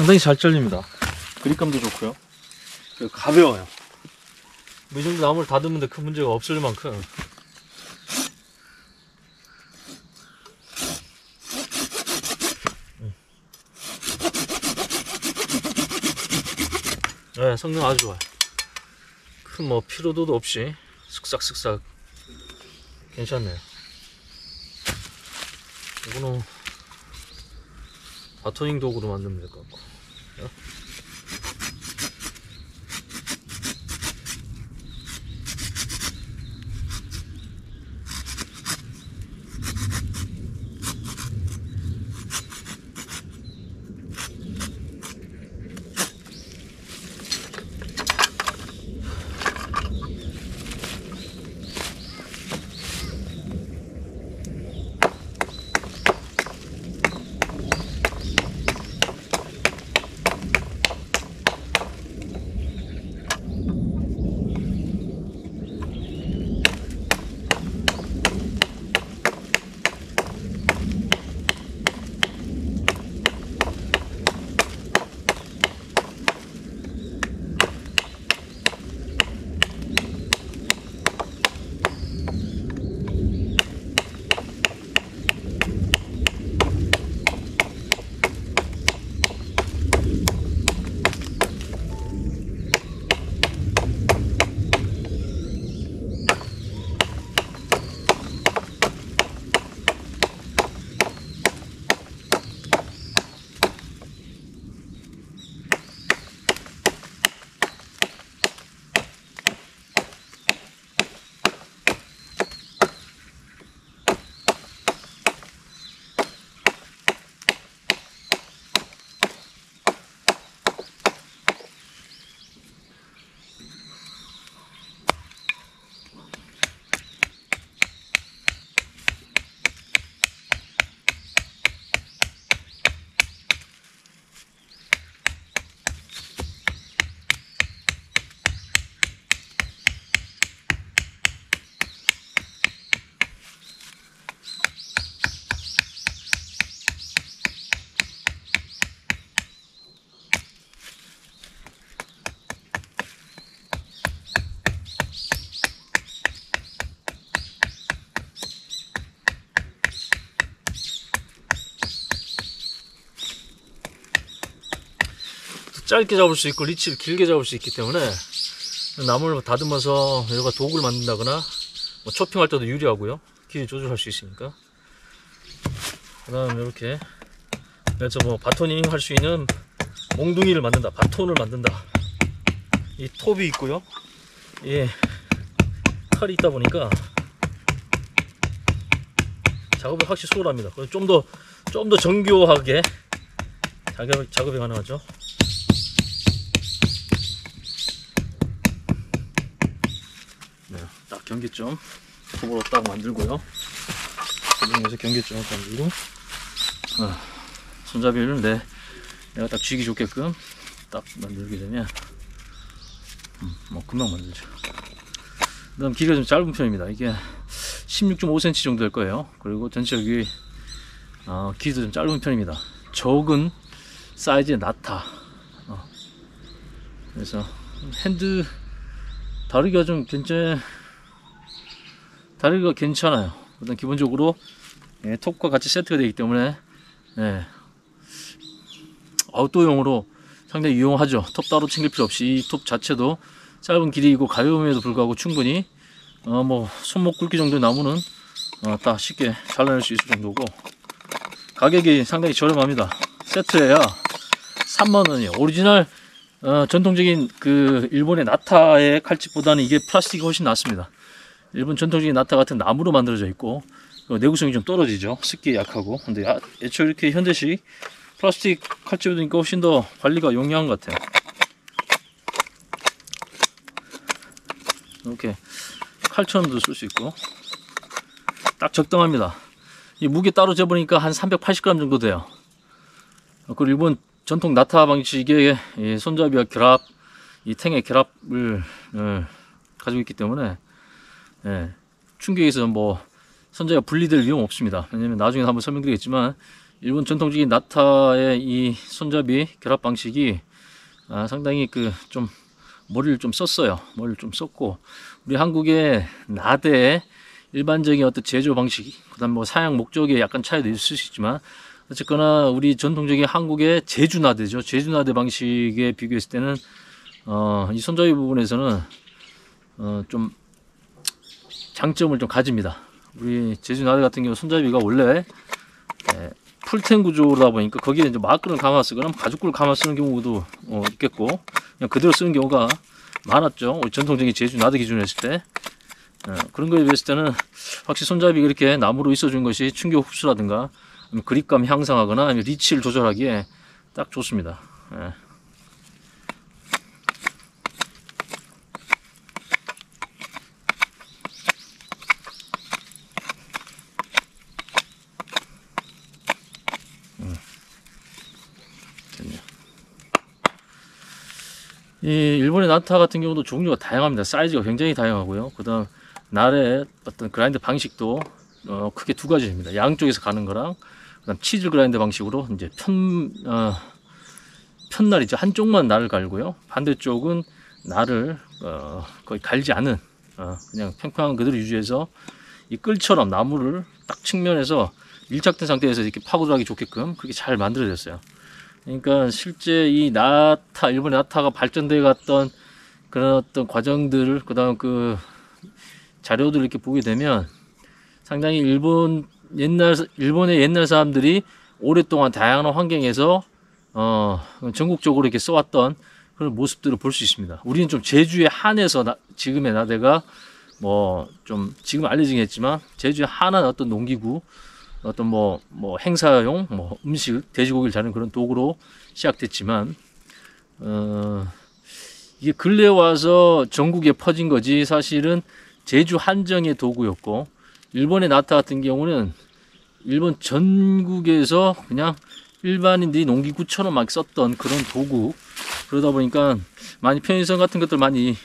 상당히 잘 잘립니다. 그립감도 좋고요. 그리고 가벼워요. 이 정도 나무를 다듬는데 큰 문제가 없을 만큼. 네, 성능 아주 좋아요. 큰 뭐 피로도도 없이 슥싹슥싹 괜찮네요. 이거는 바토닝 도구로 만들면 될 것 같고. 짧게 잡을 수 있고 리치를 길게 잡을 수 있기 때문에 나무를 다듬어서 여기가 도구를 만든다거나 뭐 초핑할 때도 유리하고요. 길이 조절할 수 있으니까. 그 다음에 이렇게 그래서 뭐 바토닝 할 수 있는 몽둥이를 만든다, 바톤을 만든다. 이 톱이 있고요. 예, 칼이 있다 보니까 작업이 확실히 수월합니다. 좀 더 정교하게 작업이 가능하죠. 네, 딱 경계점 톱으로 딱 만들고요. 여기서 경계점을 만들고 손잡이를 내가 딱 쥐기 좋게끔 딱 만들게 되면 뭐 금방 만들죠. 그 다음 길이가 좀 짧은 편입니다. 이게 16.5cm 정도 될 거예요. 그리고 전체 여기 길이도 좀 짧은 편입니다. 적은 사이즈의 나타. 그래서 핸드 다리가 좀 다리가 괜찮아요. 일단 기본적으로 톱과 같이 세트가 되기 때문에 아웃도어용으로 상당히 유용하죠. 톱 따로 챙길 필요 없이 이 톱 자체도 짧은 길이이고 가벼움에도 불구하고 충분히 뭐 손목 굵기 정도의 나무는 딱 쉽게 잘라낼 수 있을 정도고, 가격이 상당히 저렴합니다. 세트에야 3만원이에요. 오리지널 전통적인 그 일본의 나타의 칼집보다는 이게 플라스틱이 훨씬 낫습니다. 일본 전통적인 나타 같은 나무로 만들어져 있고 내구성이 좀 떨어지죠. 습기에 약하고. 근데 애초에 이렇게 현대식 플라스틱 칼집이니까 훨씬 더 관리가 용이한 것 같아요. 이렇게 칼처럼도 쓸 수 있고 딱 적당합니다. 이 무게 따로 재보니까 한 380g 정도 돼요. 그리고 일본 전통 나타 방식의 이 손잡이와 결합, 이 탱의 결합을 가지고 있기 때문에 충격에서 뭐 손잡이가 분리될 위험 없습니다. 왜냐면 나중에 한번 설명드리겠지만 일본 전통적인 나타의 이 손잡이 결합 방식이 상당히 그 좀 머리를 좀 썼어요. 머리를 좀 썼고, 우리 한국의 나대의 일반적인 어떤 제조 방식, 그다음 뭐 사양 목적에 약간 차이도 있을 수 있지만, 어쨌거나 우리 전통적인 한국의 제주나대죠. 제주나대 방식에 비교했을 때는 이 손잡이 부분에서는 좀 장점을 좀 가집니다. 우리 제주나대 같은 경우 손잡이가 원래 풀텐 구조다 보니까 거기에 이제 마끈을 감아 쓰거나 가죽구를 감아 쓰는 경우도 있겠고, 그냥 그대로 쓰는 경우가 많았죠. 우리 전통적인 제주나대 기준으로 했을 때. 그런 거에 비했을 때는 확실히 손잡이가 이렇게 나무로 있어준 것이 충격 흡수라든가 아니면 그립감 향상하거나 아니면 리치를 조절하기에 딱 좋습니다. 이 일본의 나타 같은 경우도 종류가 다양합니다. 사이즈가 굉장히 다양하고요. 그 다음 날의 어떤 그라인드 방식도 크게 두 가지입니다. 양쪽에서 가는 거랑 그다음 치즈 그라인드 방식으로 이제 편날이죠. 한쪽만 날을 갈고요. 반대쪽은 날을 거의 갈지 않은 그냥 평평한 그대로 유지해서 이 끌처럼 나무를 딱 측면에서 밀착된 상태에서 이렇게 파고들하기 좋게끔 그렇게 잘 만들어졌어요. 그러니까 실제 이 나타, 일본의 나타가 발전되어 갔던 그런 어떤 과정들을, 그 다음 그 자료들을 이렇게 보게 되면 상당히 일본의 옛날 사람들이 오랫동안 다양한 환경에서 전국적으로 이렇게 써왔던 그런 모습들을 볼 수 있습니다. 우리는 좀 제주에 한해서 지금의 나대가 뭐 좀 지금 알려지긴 했지만 제주에 한한 어떤 농기구, 어떤 뭐 행사용 뭐 음식, 돼지고기를 자르는 그런 도구로 시작됐지만 이게 근래 와서 전국에 퍼진 거지 사실은 제주 한정의 도구였고, 일본의 나타 같은 경우는 일본 전국에서 그냥 일반인들이 농기구처럼 막 썼던 그런 도구, 그러다 보니까 많이 편의성 같은 것들 많이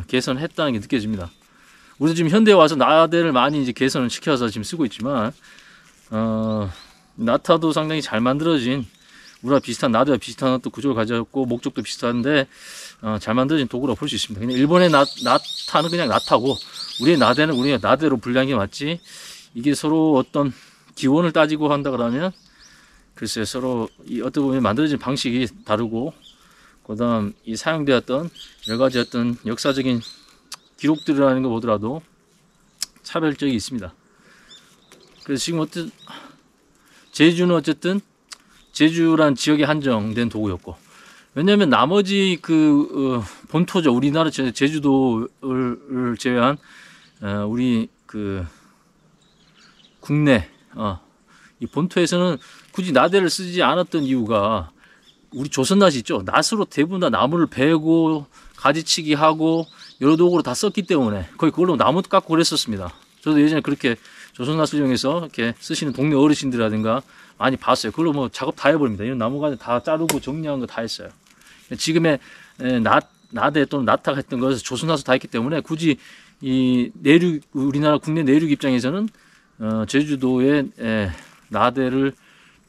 개선했다는 게 느껴집니다. 우리도 지금 현대에 와서 나대를 많이 이제 개선을 시켜서 지금 쓰고 있지만 나타도 상당히 잘 만들어진, 우리와 비슷한, 나대와 비슷한 어떤 구조를 가졌고 목적도 비슷한데 잘 만들어진 도구라고 볼 수 있습니다. 그냥 일본의 나타는 그냥 나타고 우리의 나대는 우리의 나대로 분류한 게 맞지, 이게 서로 어떤 기원을 따지고 한다 그러면 글쎄 서로 어떻게 보면 만들어진 방식이 다르고, 그 다음 이 사용되었던 여러 가지 어떤 역사적인 기록들이라는 거 보더라도 차별적이 있습니다. 그래서 지금 제주는 어쨌든 제주란 지역에 한정된 도구였고, 왜냐하면 나머지 그 본토죠, 우리나라 제주도를 제외한 우리 그 국내 이 본토에서는 굳이 나대를 쓰지 않았던 이유가, 우리 조선낫이 있죠. 낫으로 대부분 다 나무를 베고 가지치기 하고 여러 도구로 다 썼기 때문에 거의 그걸로 나무 깎고 그랬었습니다. 저도 예전에 그렇게 조선낫을 이용해서 이렇게 쓰시는 동네 어르신들이라든가 많이 봤어요. 그걸로 뭐 작업 다 해버립니다. 이런 나무가 다 자르고 정리한 거 다 했어요. 지금의 나대 또는 나타가 했던 것을 조선낫으로 다 했기 때문에 굳이 이 내륙, 우리나라 국내 내륙 입장에서는 제주도의 나대를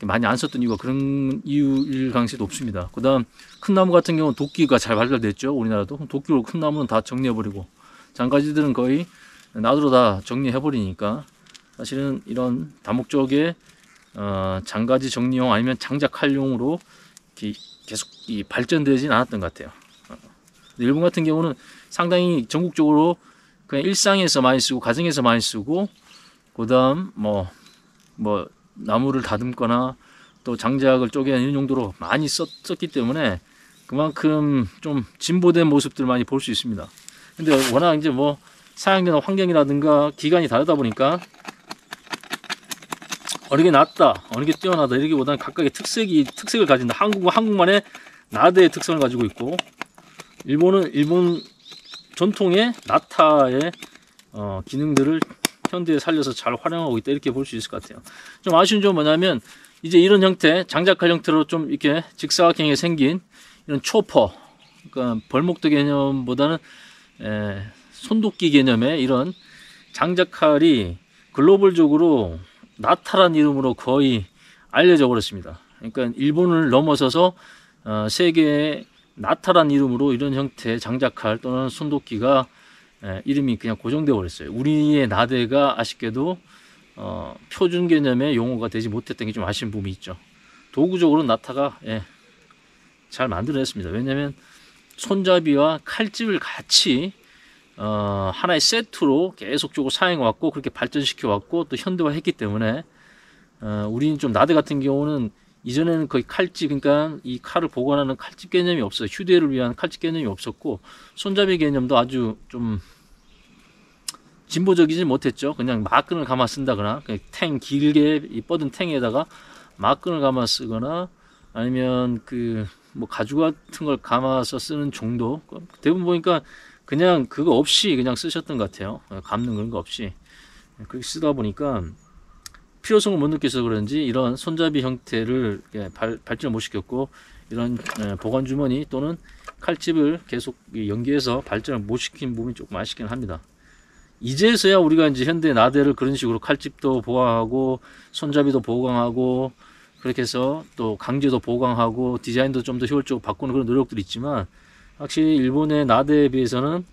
많이 안 썼던 이유가 그런 이유일 가능성이 높습니다. 그 다음 큰 나무 같은 경우는 도끼가 잘 발달됐죠. 우리나라도 도끼로 큰 나무는 다 정리해버리고 장가지들은 거의 나도로 다 정리해버리니까 사실은 이런 다목적의 장가지 정리용 아니면 장작칼용으로 계속 발전되진 않았던 것 같아요. 일본 같은 경우는 상당히 전국적으로 그냥 일상에서 많이 쓰고 가정에서 많이 쓰고, 그 다음 뭐 나무를 다듬거나 또 장작을 쪼개는 용도로 많이 썼기 때문에 그만큼 좀 진보된 모습들을 많이 볼 수 있습니다. 근데 워낙 이제 뭐 사용되는 환경이라든가 기간이 다르다 보니까 어느 게 낫다, 어느 게 뛰어나다 이러기보다는 각각의 특색을 가진다. 한국은 한국만의 나대의 특성을 가지고 있고, 일본은 일본 전통의 나타의 기능들을 현대에 살려서 잘 활용하고 있다, 이렇게 볼 수 있을 것 같아요. 좀 아쉬운 점은 뭐냐면 이제 이런 형태, 장작칼 형태로 좀 이렇게 직사각형이 생긴 이런 초퍼, 그러니까 벌목도 개념보다는 손도끼 개념의 이런 장작칼이 글로벌적으로 나타란 이름으로 거의 알려져 버렸습니다. 그러니까 일본을 넘어서서 세계의 나타란 이름으로 이런 형태의 장작칼 또는 손도끼가 이름이 그냥 고정되어 버렸어요. 우리의 나대가 아쉽게도 표준 개념의 용어가 되지 못했던 게 좀 아쉬운 부분이 있죠. 도구적으로 나타가 잘 만들어냈습니다. 왜냐하면 손잡이와 칼집을 같이 하나의 세트로 계속적으로 사용해왔고 그렇게 발전시켜왔고 또 현대화했기 때문에 우리는 좀 나대 같은 경우는 이전에는 거의 칼집, 그러니까 이 칼을 보관하는 칼집 개념이 없어요. 휴대를 위한 칼집 개념이 없었고 손잡이 개념도 아주 좀 진보적이지 못했죠. 그냥 막끈을 감아 쓴다거나 탱 길게 이 뻗은 탱에다가 막끈을 감아 쓰거나 아니면 뭐 가죽 같은 걸 감아서 쓰는 정도. 대부분 보니까 그냥 그거 없이 그냥 쓰셨던 것 같아요. 감는 그런 거 없이 그렇게 쓰다 보니까 필요성을 못 느껴서 그런지 이런 손잡이 형태를 발전을 못 시켰고 이런 보관 주머니 또는 칼집을 계속 연계해서 발전을 못 시킨 부분이 조금 아쉽긴 합니다. 이제서야 우리가 이제 현대 나대를 그런 식으로 칼집도 보강하고 손잡이도 보강하고 그렇게 해서 또 강제도 보강하고 디자인도 좀 더 효율적으로 바꾸는 그런 노력들이 있지만 확실히 일본의 나대에 비해서는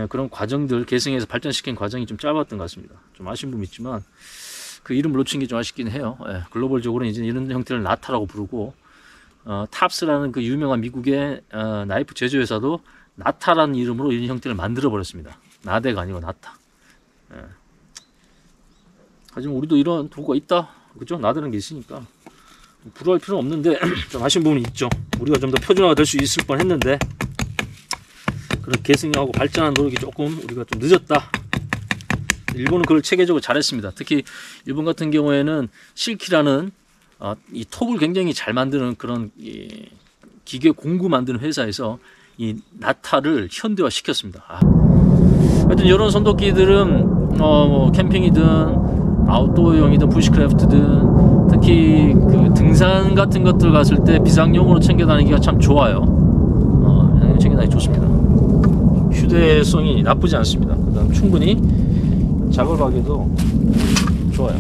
그런 과정들 계승해서 발전시킨 과정이 좀 짧았던 것 같습니다. 좀 아쉬운 부분이 있지만 그 이름을 놓친 게 좀 아쉽긴 해요. 글로벌적으로 이제 이런 형태를 나타라고 부르고 탑스라는 그 유명한 미국의 나이프 제조회사도 나타라는 이름으로 이런 형태를 만들어 버렸습니다. 나대가 아니고 나타. 하지만 우리도 이런 도구가 있다, 그죠? 나대라는 게 있으니까 부러워할 필요는 없는데 좀 아쉬운 부분이 있죠. 우리가 좀 더 표준화가 될 수 있을 뻔했는데 그런 계승하고 발전한 노력이 조금 우리가 좀 늦었다. 일본은 그걸 체계적으로 잘했습니다. 특히 일본 같은 경우에는 실키라는 이 톱을 굉장히 잘 만드는 그런 기계 공구 만드는 회사에서 이 나타를 현대화 시켰습니다. 하여튼 이런 손도끼들은 뭐 캠핑이든 아웃도어용이든 부시크래프트든 특히 그 등산 같은 것들 갔을 때 비상용으로 챙겨 다니기가 참 좋아요. 챙겨 다니기 좋습니다. 휴대성이 나쁘지 않습니다. 그다음 충분히 작업하기도 좋아요.